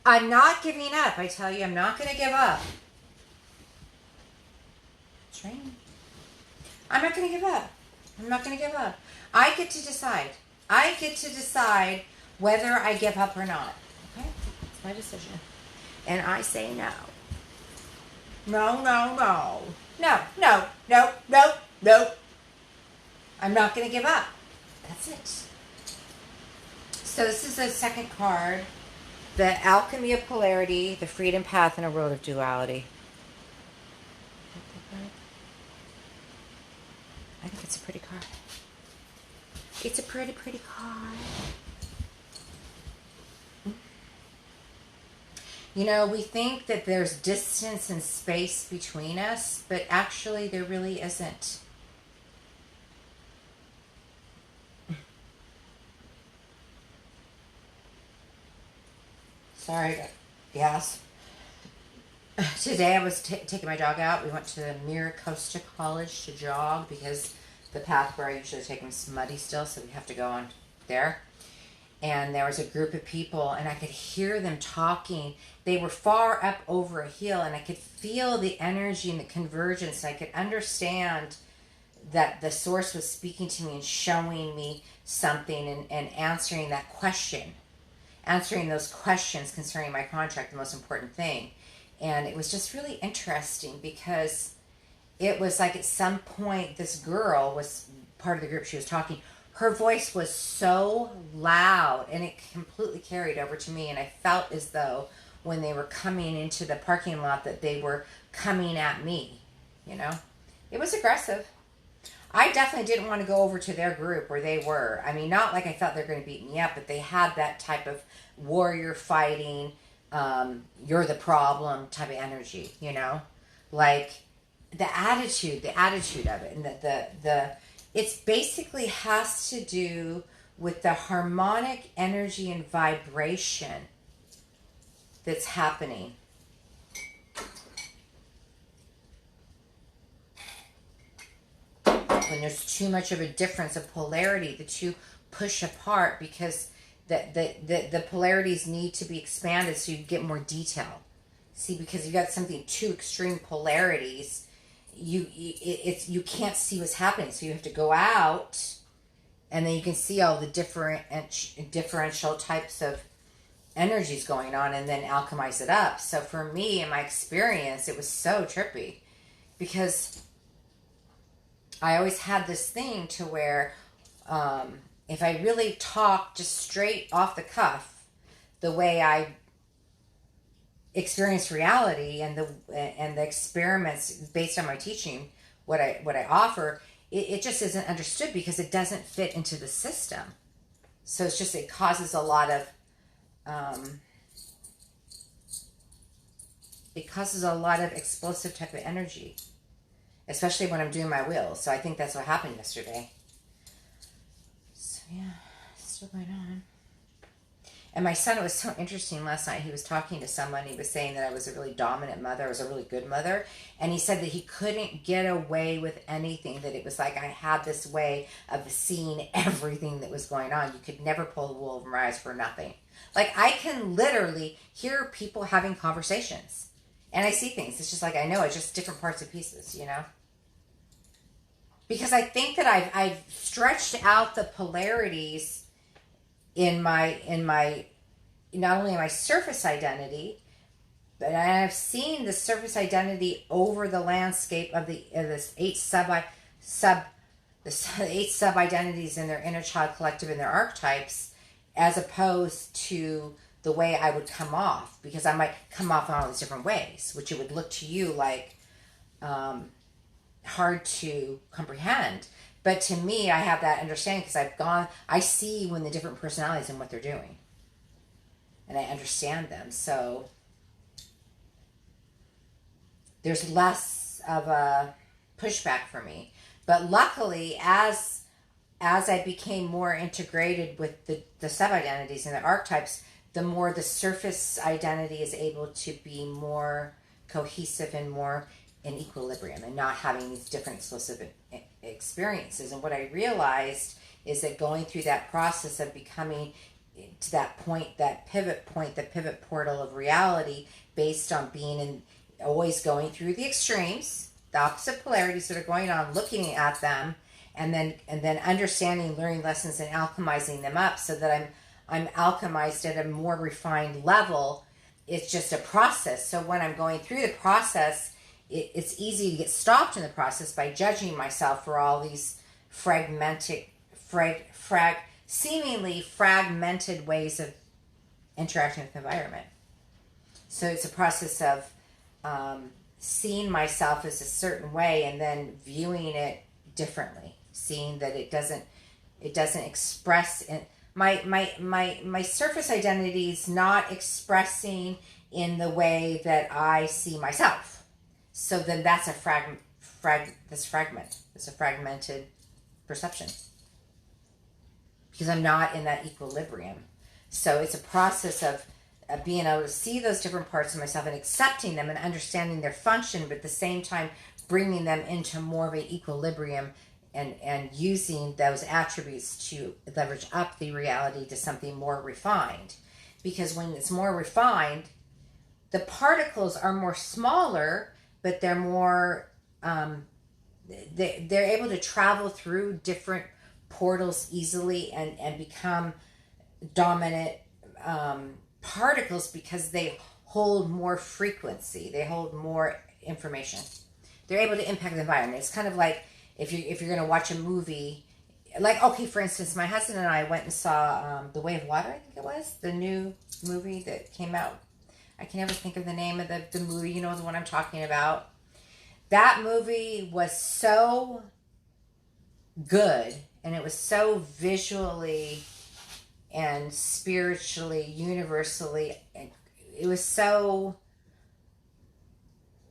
I'm not giving up. I tell you, I'm not going to give up. Training. I'm not going to give up. I'm not going to give up. I get to decide. I get to decide whether I give up or not. Okay? It's my decision. And I say no. No, no, no. No, no, no, no, no. I'm not going to give up. That's it. So this is the second card. The Alchemy of Polarity, the Freedom Path, and a World of Duality. I think it's a pretty card. It's a pretty, pretty card. You know, we think that there's distance and space between us, but actually there really isn't. Sorry, gas. Today I was taking my dog out. We went to Miracosta College to jog because the path where I usually take him is muddy still, so we have to go on there. And there was a group of people, and I could hear them talking. They were far up over a hill, and I could feel the energy and the convergence. I could understand that the source was speaking to me and showing me something and answering that question. Answering those questions concerning my contract, the most important thing. And it was just really interesting because it was like at some point this girl was part of the group. She was talking. Her voice was so loud and it completely carried over to me. And I felt as though when they were coming into the parking lot that they were coming at me. You know, it was aggressive. I definitely didn't want to go over to their group where they were. I mean, not like I thought they were going to beat me up, but they had that type of warrior fighting, you're the problem type of energy, you know? Like the attitude of it. And the it's basically has to do with the harmonic energy and vibration that's happening. When there's too much of a difference of polarity, the two push apart because the polarities need to be expanded so you get more detail. See, because you got something two extreme polarities, you can't see what's happening, so you have to go out, and then you can see all the differential types of energies going on, and then alchemize it up. So for me, in my experience, it was so trippy because I always had this thing to where if I really talk just straight off the cuff, the way I experience reality and the experiments based on my teaching, what I offer, it just isn't understood because it doesn't fit into the system. So it's just it causes a lot of explosive type of energy, especially when I'm doing my wheels. So I think that's what happened yesterday. So yeah, it's still going on. And my son, it was so interesting last night. He was talking to someone. He was saying that I was a really dominant mother. I was a really good mother. And he said that he couldn't get away with anything. That it was like I had this way of seeing everything that was going on. You could never pull the wool over my eyes for nothing. Like I can literally hear people having conversations. And I see things. It's just like I know. It's just different parts and pieces, you know? Because I think that I've stretched out the polarities in my not only in my surface identity, but I've seen the surface identity over the landscape of this eight sub identities in their inner child collective and their archetypes, as opposed to the way I would come off, because I might come off in all these different ways, which it would look to you like hard to comprehend. But to me, I have that understanding because I see when the different personalities and what they're doing. And I understand them. So there's less of a pushback for me. But luckily, as I became more integrated with the sub-identities and the archetypes, the more the surface identity is able to be more cohesive and more in equilibrium and not having these different explosive experiences. And what I realized is that going through that process of becoming to that point, that pivot point, the pivot portal of reality, based on being in, always going through the extremes, the opposite polarities that are going on, looking at them, and then understanding, learning lessons, and alchemizing them up, so that I'm alchemized at a more refined level. It's just a process. So when I'm going through the process, it's easy to get stopped in the process by judging myself for all these seemingly fragmented ways of interacting with the environment. So it's a process of seeing myself as a certain way and then viewing it differently, seeing that it doesn't express in my surface identity is not expressing in the way that I see myself. So then that's a fragmented perception, because I'm not in that equilibrium. So it's a process of being able to see those different parts of myself and accepting them and understanding their function, but at the same time bringing them into more of an equilibrium, and using those attributes to leverage up the reality to something more refined. Because when it's more refined, the particles are more smaller, but they're more they're able to travel through different portals easily and become dominant particles, because they hold more frequency, they hold more information, they're able to impact the environment. It's kind of like if you're going to watch a movie, like, okay, for instance, my husband and I went and saw The Way of Water, I think it was, the new movie that came out. I can never think of the name of the movie. You know the one I'm talking about. That movie was so good, and it was so visually and spiritually, universally, it was so,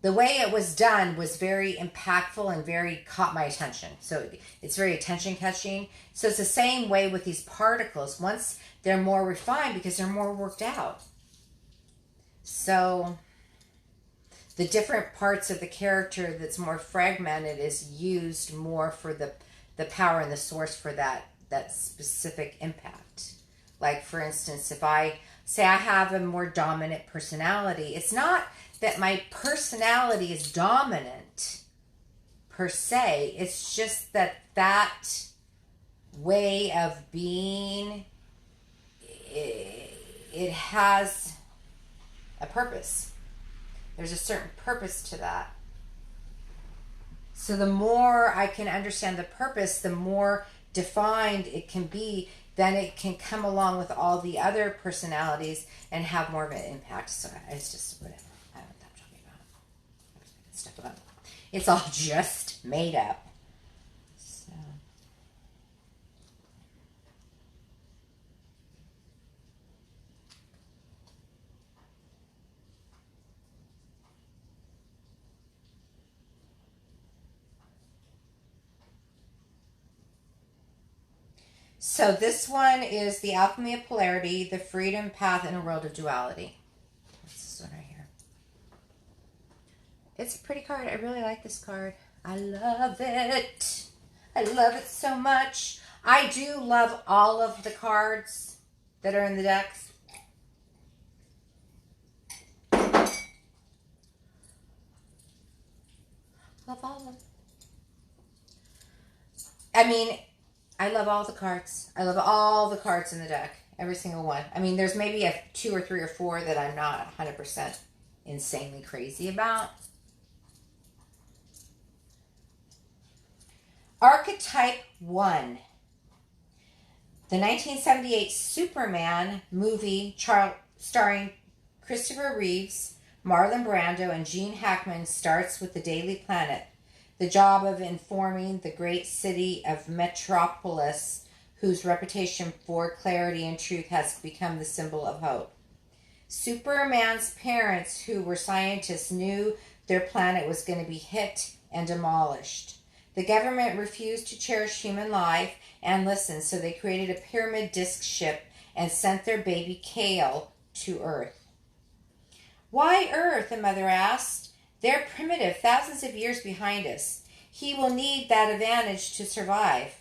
the way it was done was very impactful and very caught my attention. So it's very attention catching. So it's the same way with these particles. Once they're more refined, because they're more worked out. So the different parts of the character that's more fragmented is used more for the power and the source for that specific impact. Like, for instance, if I say I have a more dominant personality, it's not that my personality is dominant per se. It's just that way of being, it has a purpose. There's a certain purpose to that. So the more I can understand the purpose, the more defined it can be, then it can come along with all the other personalities and have more of an impact. So it's just whatever. I don't know what I'm talking about. I'm just making stuff up. It's all just made up. So this one is The Alchemy of Polarity, The Freedom Path in a World of Duality. This one right here. It's a pretty card. I really like this card. I love it. I love it so much. I do love all of the cards that are in the decks. Love all of them. I mean, I love all the cards. I love all the cards in the deck. Every single one. I mean, there's maybe a 2 or 3 or 4 that I'm not 100% insanely crazy about. Archetype 1. The 1978 Superman movie starring Christopher Reeves, Marlon Brando, and Gene Hackman starts with the Daily Planet, the job of informing the great city of Metropolis, whose reputation for clarity and truth has become the symbol of hope. Superman's parents, who were scientists, knew their planet was going to be hit and demolished. The government refused to cherish human life and listen, so they created a pyramid disk ship and sent their baby Kale to Earth. Why Earth? The mother asked. They're primitive, thousands of years behind us. He will need that advantage to survive,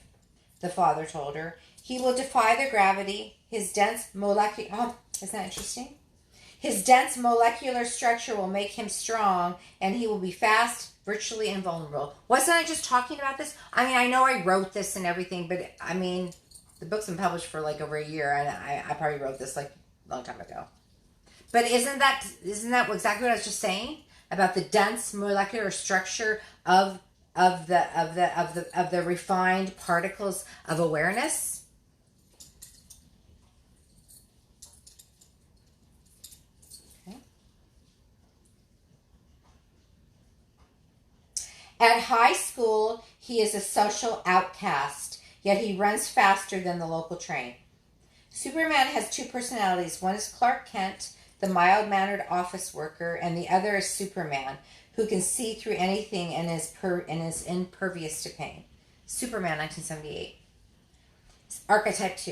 the father told her. He will defy the gravity. His dense molecular... Oh, isn't that interesting? His dense molecular structure will make him strong, and he will be fast, virtually invulnerable. Wasn't I just talking about this? I mean, I know I wrote this and everything, but I mean, the book's been published for like over a year, and I probably wrote this like a long time ago. But isn't that exactly what I was just saying about the dense molecular structure of the refined particles of awareness? At high school, he is a social outcast, yet he runs faster than the local train. Superman has two personalities. One is Clark Kent, the mild-mannered office worker, and the other is Superman, who can see through anything and is impervious to pain. Superman, 1978. Archetype 2.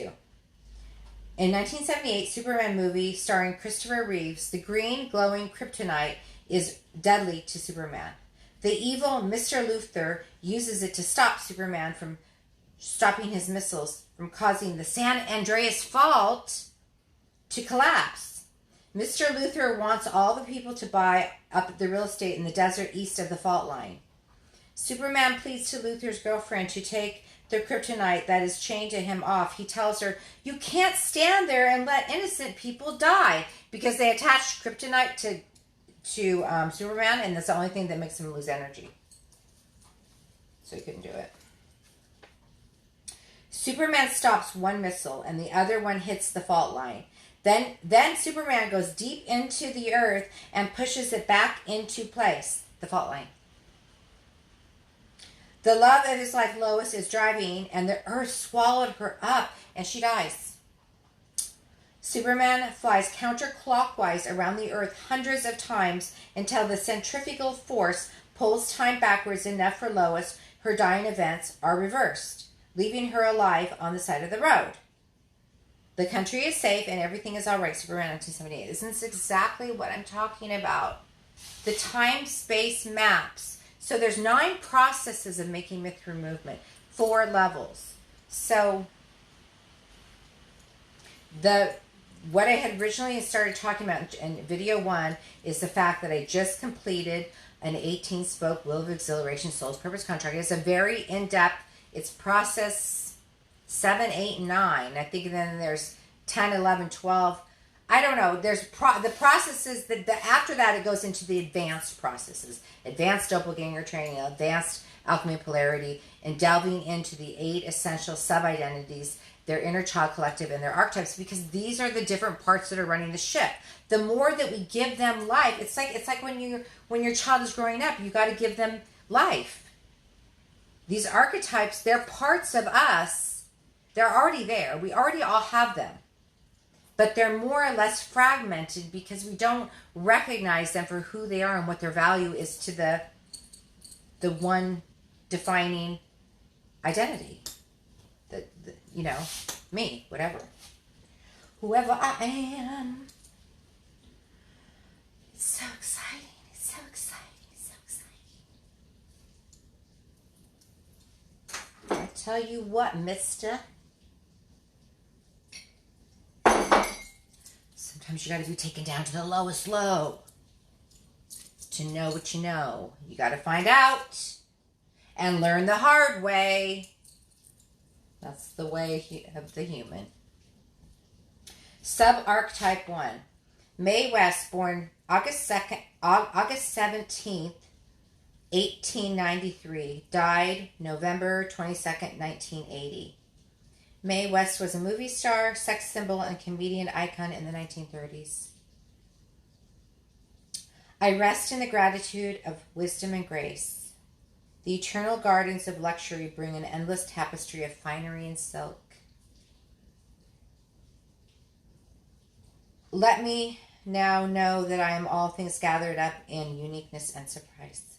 In 1978 Superman movie starring Christopher Reeves, the green glowing kryptonite is deadly to Superman. The evil Mr. Luthor uses it to stop Superman from stopping his missiles from causing the San Andreas Fault to collapse. Mr. Luthor wants all the people to buy up the real estate in the desert east of the fault line. Superman pleads to Luthor's girlfriend to take the kryptonite that is chained to him off. He tells her, "You can't stand there and let innocent people die," because they attached kryptonite to Superman, and that's the only thing that makes him lose energy. So he couldn't do it. Superman stops one missile, and the other one hits the fault line. Then Superman goes deep into the earth and pushes it back into place, the fault line. The love of his life, Lois, is driving, and the earth swallowed her up, and she dies. Superman flies counterclockwise around the earth hundreds of times until the centrifugal force pulls time backwards enough for Lois. Her dying events are reversed, leaving her alive on the side of the road. The country is safe and everything is all right. Superman, 1978. Isn't this exactly what I'm talking about? The time-space maps. So there's 9 processes of making myth-through movement, 4 levels. So what I had originally started talking about in video 1 is the fact that I just completed an 18-spoke Will of Exhilaration Soul's Purpose contract. It's a very in-depth, it's process 7, 8, and 9. I think then there's 10, 11, 12. I don't know. There's the processes that after that it goes into the advanced processes. Advanced doppelganger training, advanced alchemy and polarity, and delving into the 8 essential sub-identities, their inner child collective, and their archetypes, because these are the different parts that are running the ship. The more that we give them life, it's like when your child is growing up, you got to give them life. These archetypes, they're parts of us. They're already there. We already all have them. But they're more or less fragmented because we don't recognize them for who they are and what their value is to the one defining identity. Me, whatever. Whoever I am. It's so exciting. It's so exciting. It's so exciting. I tell you what, mister. Sometimes you got to be taken down to the lowest low to know what you know. You got to find out and learn the hard way. That's the way of the human. Sub-archetype 1. Mae West, born August 17th, 1893, died November 22nd, 1980. Mae West was a movie star, sex symbol, and comedian icon in the 1930s. I rest in the gratitude of wisdom and grace. The eternal gardens of luxury bring an endless tapestry of finery and silk. Let me now know that I am all things gathered up in uniqueness and surprise.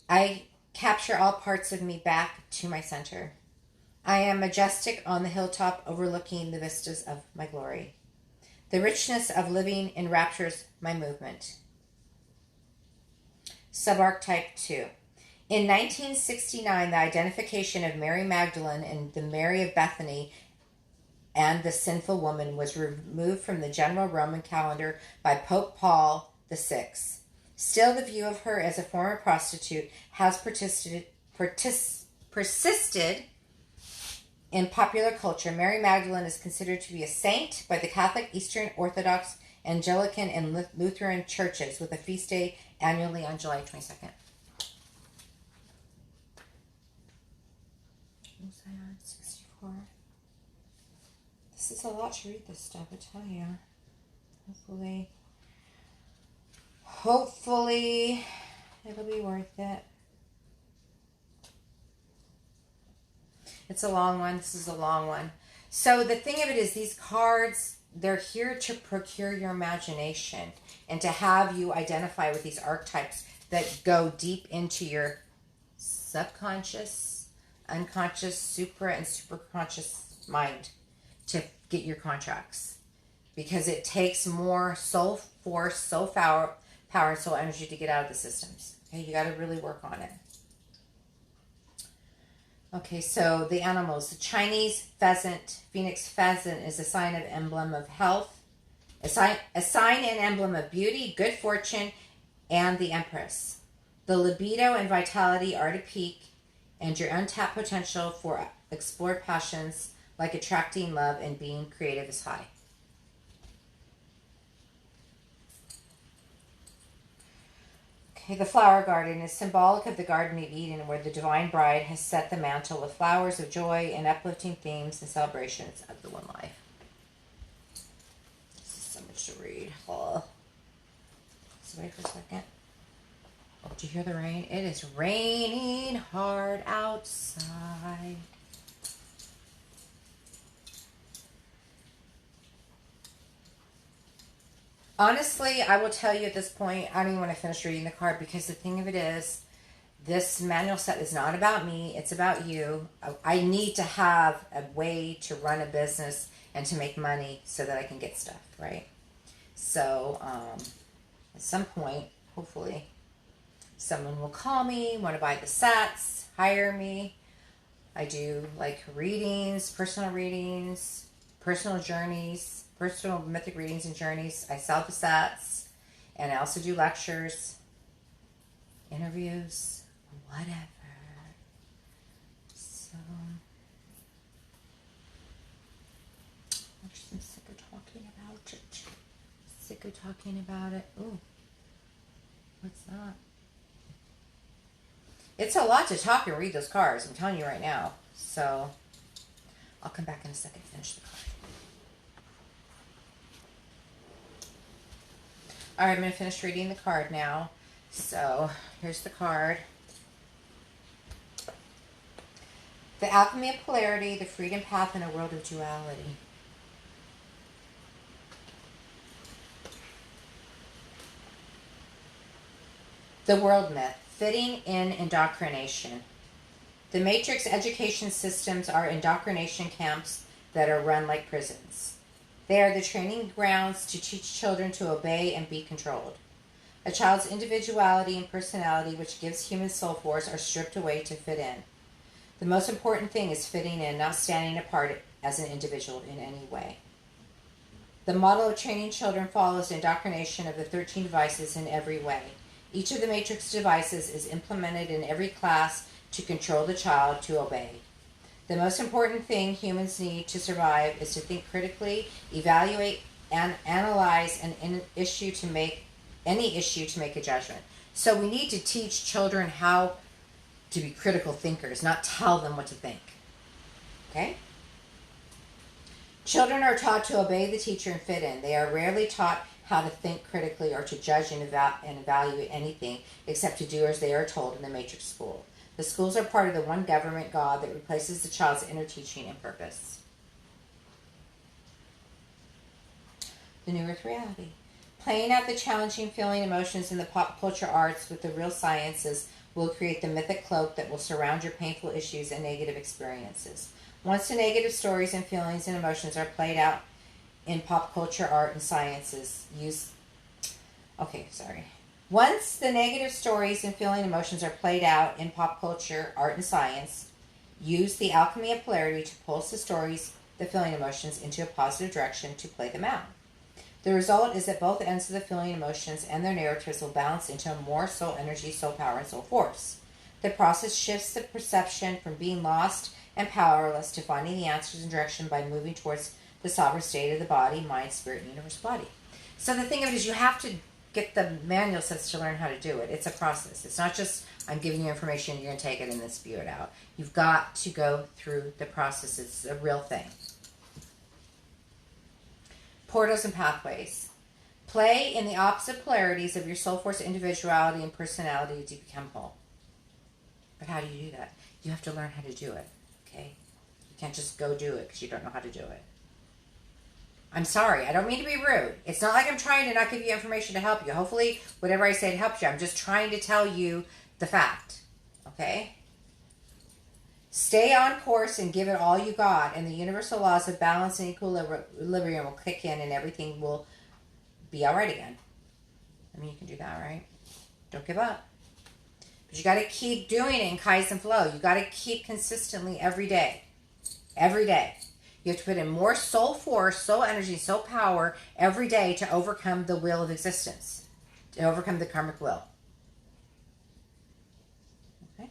I capture all parts of me back to my center. I am majestic on the hilltop overlooking the vistas of my glory. The richness of living enraptures my movement. Subarchetype 2. In 1969, the identification of Mary Magdalene and the Mary of Bethany and the sinful woman was removed from the general Roman calendar by Pope Paul VI. Still, the view of her as a former prostitute has persisted in popular culture. Mary Magdalene is considered to be a saint by the Catholic, Eastern Orthodox, Anglican, and Lutheran churches, with a feast day annually on July 22nd. Zion 64. This is a lot to read this stuff, I tell you. Hopefully it'll be worth it. It's a long one. This is a long one. So the thing of it is, these cards, they're here to procure your imagination and to have you identify with these archetypes that go deep into your subconscious, unconscious, supra, and superconscious mind to get your contracts. Because it takes more soul force, soul power, and soul energy to get out of the systems. Okay, you got to really work on it. Okay, so the animals. The Chinese pheasant, phoenix pheasant, is a sign of emblem of health, a sign and emblem of beauty, good fortune, and the Empress. The libido and vitality are at a peak, and your untapped potential for explored passions like attracting love and being creative is high. The flower garden is symbolic of the Garden of Eden, where the divine bride has set the mantle with flowers of joy and uplifting themes and celebrations of the one life. This is so much to read. Oh. Just wait for a second. Oh, did you hear the rain? It is raining hard outside. Honestly, I will tell you at this point, I don't even want to finish reading the card, because the thing of it is, this manual set is not about me. It's about you. I need to have a way to run a business and to make money so that I can get stuff, right? So, at some point, hopefully, someone will call me, want to buy the sets, hire me. I do like readings, personal journeys, personal mythic readings and journeys. I sell the sets, and I also do lectures, interviews, whatever. So, I'm sick of talking about it. Ooh, what's that? It's a lot to talk and read those cards, I'm telling you right now. So, I'll come back in a second to finish the card. Alright, I'm going to finish reading the card now. So, here's the card. The alchemy of polarity, the freedom path in a world of duality. The world myth, fitting in indoctrination. The Matrix education systems are indoctrination camps that are run like prisons. They are the training grounds to teach children to obey and be controlled. A child's individuality and personality, which gives human soul force, are stripped away to fit in. The most important thing is fitting in, not standing apart as an individual in any way. The model of training children follows indoctrination of the 13 devices in every way. Each of the Matrix devices is implemented in every class to control the child to obey. The most important thing humans need to survive is to think critically, evaluate, and analyze any issue to make a judgment. So we need to teach children how to be critical thinkers, not tell them what to think. Okay? Children are taught to obey the teacher and fit in. They are rarely taught how to think critically or to judge and evaluate anything except to do as they are told in the Matrix school. The schools are part of the one government God that replaces the child's inner teaching and purpose. The New Earth reality. Playing out the challenging feeling emotions in the pop culture arts with the real sciences will create the mythic cloak that will surround your painful issues and negative experiences. Once the negative stories and feelings and emotions are played out in pop culture, art, and sciences, Once the negative stories and feeling emotions are played out in pop culture, art, and science, use the alchemy of polarity to pulse the stories, the feeling emotions, into a positive direction to play them out. The result is that both ends of the feeling emotions and their narratives will balance into more soul energy, soul power, and soul force. The process shifts the perception from being lost and powerless to finding the answers and direction by moving towards the sovereign state of the body, mind, spirit, and universe body. So the thing of it is, you have to get the manual sets to learn how to do it. It's a process. It's not just I'm giving you information, you're going to take it and then spew it out. You've got to go through the process. It's a real thing. Portals and pathways. Play in the opposite polarities of your soul force, individuality, and personality to become whole. But how do you do that? You have to learn how to do it, okay? You can't just go do it because you don't know how to do it. I'm sorry. I don't mean to be rude. It's not like I'm trying to not give you information to help you. Hopefully, whatever I say helps you. I'm just trying to tell you the fact, okay? Stay on course and give it all you got, and the universal laws of balance and equilibrium will kick in, and everything will be all right again. I mean, you can do that, right? Don't give up. But you got to keep doing it in Kaizen flow. You got to keep consistently every day. Every day. You have to put in more soul force, soul energy, soul power every day to overcome the will of existence, to overcome the karmic will. Okay?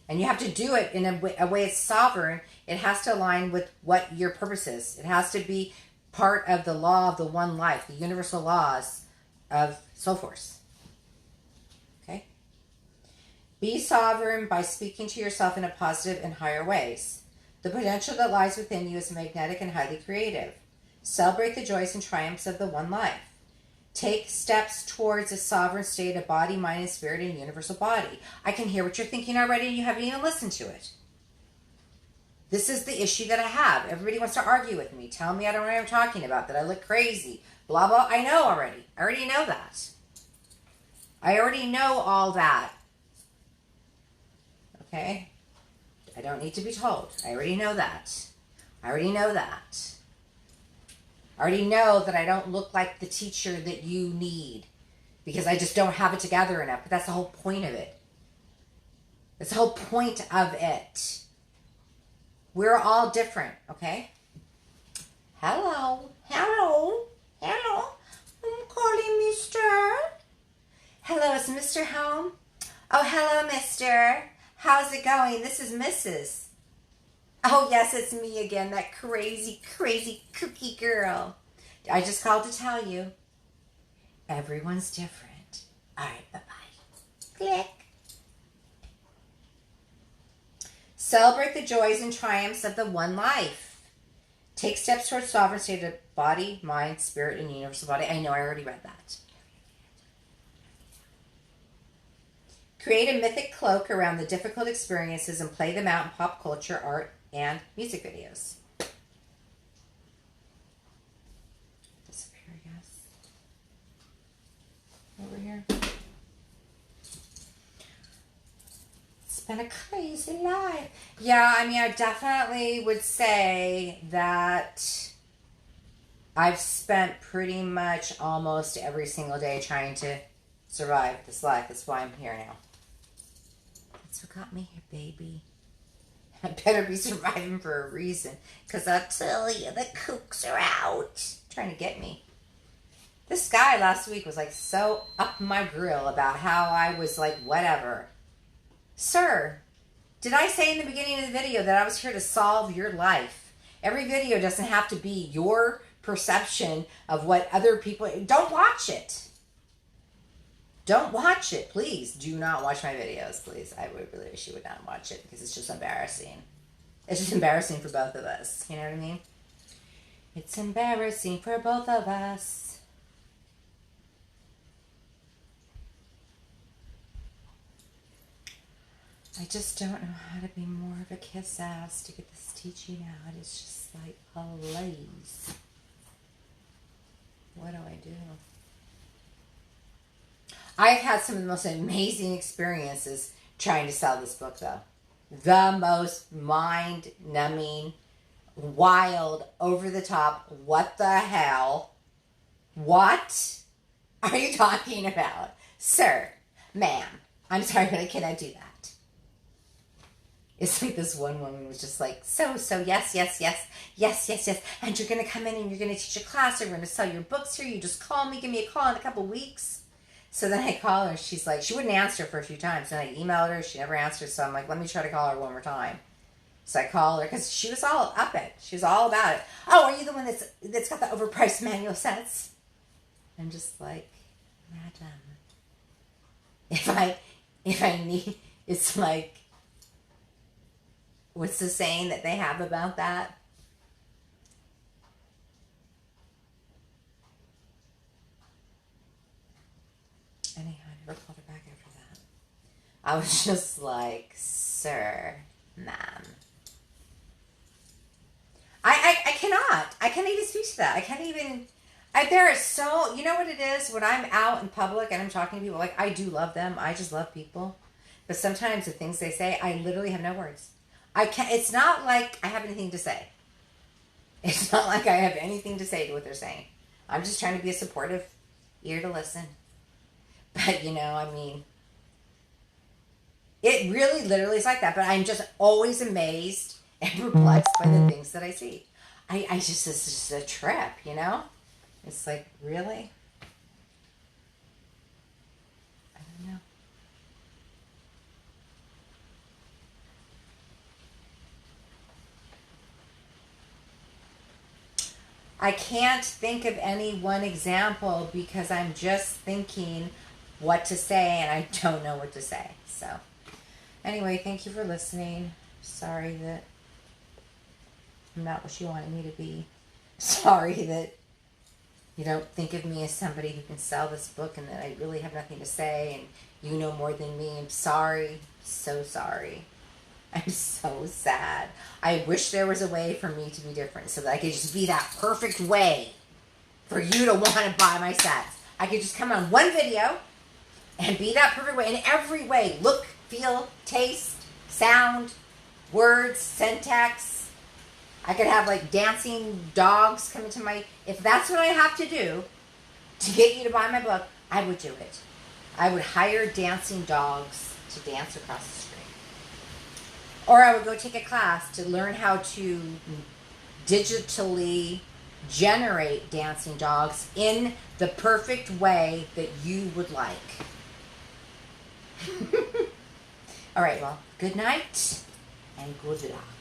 And you have to do it in a way it's sovereign. It has to align with what your purpose is. It has to be part of the law of the one life, the universal laws of soul force. Okay? Be sovereign by speaking to yourself in a positive and higher ways. The potential that lies within you is magnetic and highly creative. Celebrate the joys and triumphs of the one life. Take steps towards a sovereign state of body, mind, and spirit in universal body. I can hear what you're thinking already and you haven't even listened to it. This is the issue that I have. Everybody wants to argue with me. Tell me I don't know what I'm talking about, that I look crazy. Blah, blah. I know already. I already know that. I already know all that. Okay? I don't need to be told. I already know that. I already know that. I already know that I don't look like the teacher that you need because I just don't have it together enough. But that's the whole point of it. That's the whole point of it. We're all different, okay? Hello. Hello. Hello. I'm calling Mr. Hello, is Mr. home? Oh, hello, Mr. How's it going? This is Mrs. Oh, yes, it's me again, that crazy, crazy cookie girl. I just called to tell you, everyone's different. All right, bye-bye. Click. Celebrate the joys and triumphs of the one life. Take steps towards sovereign state of body, mind, spirit, and universal body. I know, I already read that. Create a mythic cloak around the difficult experiences and play them out in pop culture, art, and music videos. Disappear, yes. Over here. It's been a crazy life. Yeah, I mean, I definitely would say that I've spent pretty much almost every single day trying to survive this life. That's why I'm here now. That's what got me here, baby. I better be surviving for a reason. Because I'll tell you, the kooks are out. Trying to get me. This guy last week was like so up my grill about how I was like whatever. Sir, did I say in the beginning of the video that I was here to solve your life? Every video doesn't have to be your perception of what other people... Don't watch it. Don't watch it, please. Do not watch my videos, please. I would really wish you would not watch it because it's just embarrassing. It's just embarrassing for both of us. You know what I mean? It's embarrassing for both of us. I just don't know how to be more of a kiss ass to get this teaching out. It's just like, please. What do I do? I've had some of the most amazing experiences trying to sell this book, though. The most mind-numbing, wild, over-the-top, what the hell? What are you talking about? sir, ma'am, I'm sorry, but I cannot do that. It's like this one woman was just like, so, yes, and you're going to come in and you're going to teach a class, or we're going to sell your books here, you just call me, give me a call in a couple weeks. So then I call her, she's like, she wouldn't answer for a few times, and I emailed her, she never answered, so I'm like, let me try to call her one more time. So I call her, because she was all up it, she was all about it. Oh, are you the one that's got the overpriced manual sets? I'm just like, madam, if I need, it's like, what's the saying that they have about that? Anyhow, I never called her back after that. I was just like, sir, ma'am. I can't even speak to that. I can't even, there is so, you know what it is? When I'm out in public and I'm talking to people, like, I do love them. I just love people. But sometimes the things they say, I literally have no words. It's not like I have anything to say. It's not like I have anything to say to what they're saying. I'm just trying to be a supportive ear to listen. But, I mean, it really literally is like that. But I'm just always amazed and perplexed by the things that I see. It's just a trip, It's like, really? I don't know. I can't think of any one example because I'm just thinking what to say and I don't know what to say. So, anyway, thank you for listening. Sorry that I'm not what you wanted me to be. Sorry that you don't think of me as somebody who can sell this book and that I really have nothing to say and you know more than me. I'm sorry. So sorry. I'm so sad. I wish there was a way for me to be different so that I could just be that perfect way for you to want to buy my sets. I could just come on one video and be that perfect way in every way. Look, feel, taste, sound, words, syntax. I could have like dancing dogs come into my... If that's what I have to do to get you to buy my book, I would do it. I would hire dancing dogs to dance across the street. Or I would go take a class to learn how to digitally generate dancing dogs in the perfect way that you would like. All right, well, good night and good luck.